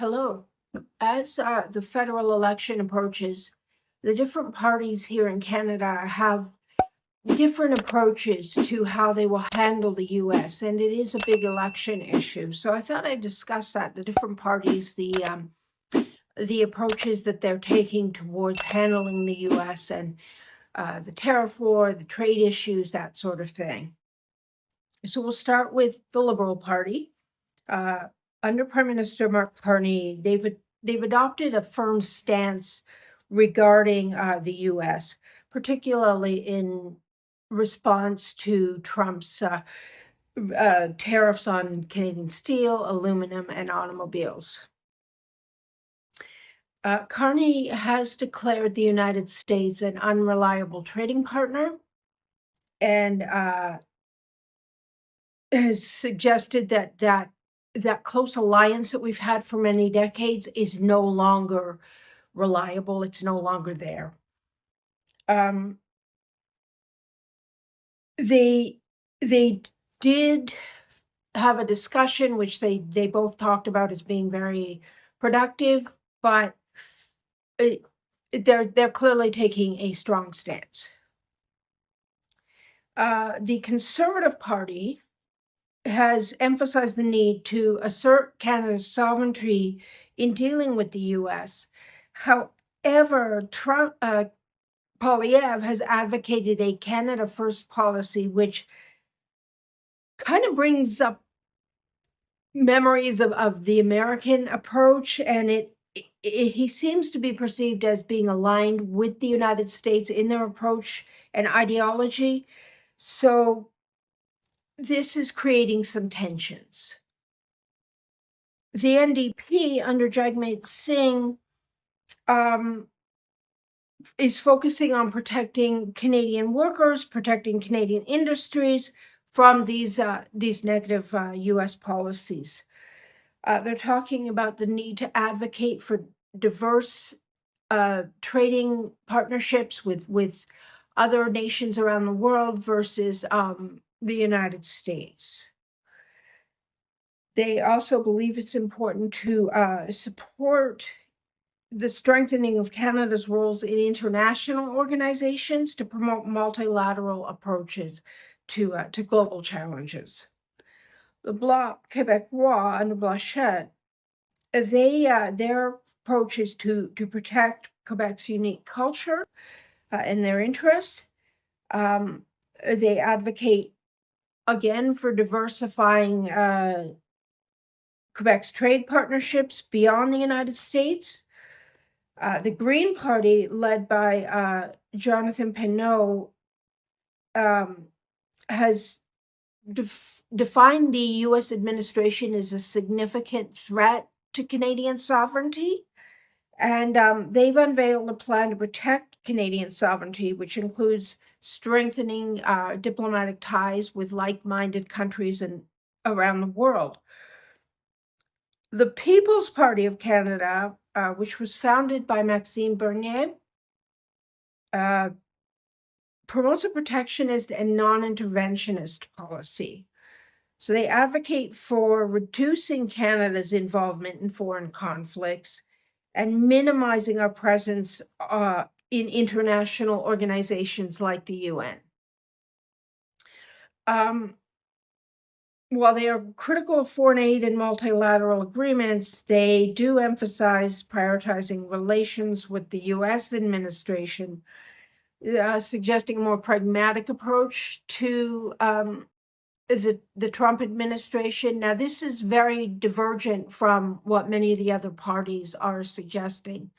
Hello. As the federal election approaches, the different parties here in Canada have different approaches to how they will handle the US, and it is a big election issue. So I thought I'd discuss that, the different parties, the approaches that they're taking towards handling the US and the tariff war, the trade issues, that sort of thing. So we'll start with the Liberal Party. Uh, Under Prime Minister Mark Carney, they've adopted a firm stance regarding the U.S., particularly in response to Trump's tariffs on Canadian steel, aluminum, and automobiles. Carney has declared the United States an unreliable trading partner and has suggested that close alliance that we've had for many decades is no longer reliable. It's no longer there. Um, they they did have a discussion, which they both talked about as being very productive, but they're clearly taking a strong stance. The Conservative Party has emphasized the need to assert Canada's sovereignty in dealing with the U.S. However, Poilievre has advocated a Canada First policy, which kind of brings up memories of the American approach, and he seems to be perceived as being aligned with the United States in their approach and ideology. So this is creating some tensions. The NDP under Jagmeet Singh is focusing on protecting Canadian workers, protecting Canadian industries from these negative U.S. policies. They're talking about the need to advocate for diverse trading partnerships with other nations around the world versus the United States. They also believe it's important to support the strengthening of Canada's roles in international organizations to promote multilateral approaches to global challenges. The Bloc Québécois under Blanchet, their approach is to protect Quebec's unique culture and their interests. They advocate, again, for diversifying Quebec's trade partnerships beyond the United States. The Green Party, led by Jonathan Penneau, has defined the U.S. administration as a significant threat to Canadian sovereignty. And they've unveiled a plan to protect Canadian sovereignty, which includes strengthening diplomatic ties with like-minded countries around the world. The People's Party of Canada, which was founded by Maxime Bernier, promotes a protectionist and non-interventionist policy. So they advocate for reducing Canada's involvement in foreign conflicts and minimizing our presence in international organizations like the UN. While they are critical of foreign aid and multilateral agreements, they do emphasize prioritizing relations with the U.S. administration, suggesting a more pragmatic approach to the Trump administration. Now, this is very divergent from what many of the other parties are suggesting.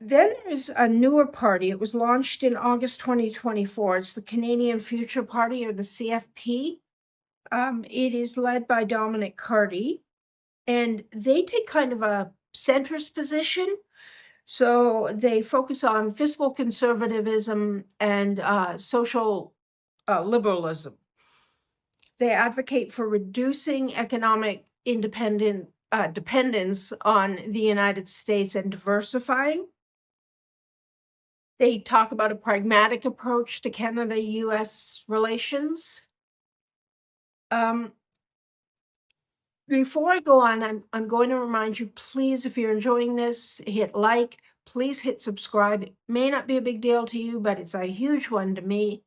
Then there's a newer party. It was launched in August 2024. It's the Canadian Future Party, or the CFP. It is led by Dominic Carty, and they take kind of a centrist position. So they focus on fiscal conservatism and social liberalism. They advocate for reducing economic dependence on the United States and diversifying. They talk about a pragmatic approach to Canada-US relations. Before I go on, I'm going to remind you, please, if you're enjoying this, hit like, please hit subscribe. It may not be a big deal to you, but it's a huge one to me.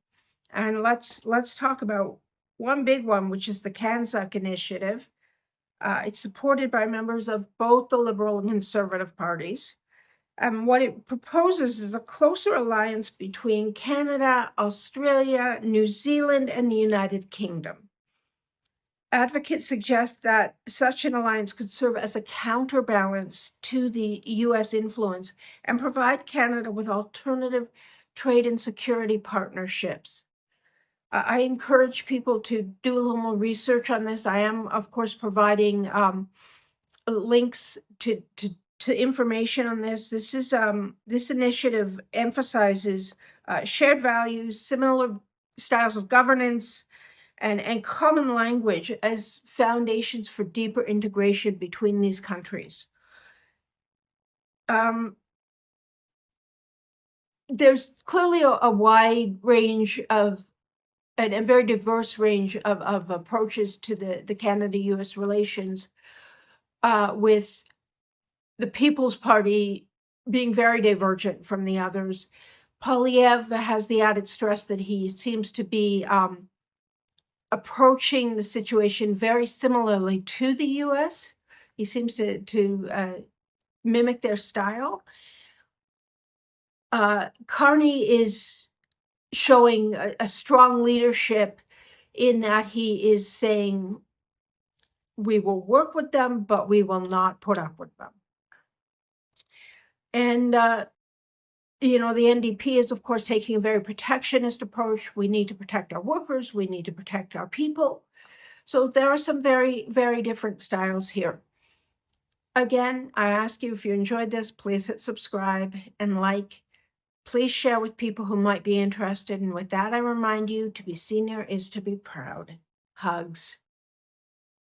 And let's talk about one big one, which is the CANZUK initiative. It's supported by members of both the Liberal and Conservative parties. What it proposes is a closer alliance between Canada, Australia, New Zealand, and the United Kingdom. Advocates suggest that such an alliance could serve as a counterbalance to the US influence and provide Canada with alternative trade and security partnerships. I encourage people to do a little more research on this. I am, of course, providing links to information on this. This initiative emphasizes shared values, similar styles of governance, and common language as foundations for deeper integration between these countries. There's clearly a wide range of and a very diverse range of approaches to the Canada-US relations, with the People's Party being very divergent from the others. Poilievre has the added stress that he seems to be approaching the situation very similarly to the US. He seems to mimic their style. Carney is showing a strong leadership in that he is saying, we will work with them, but we will not put up with them. And the NDP is, of course, taking a very protectionist approach. We need to protect our workers. We need to protect our people. So there are some very, very different styles here. Again, I ask you, if you enjoyed this, please hit subscribe and like. Please share with people who might be interested. And with that, I remind you, to be senior is to be proud. Hugs.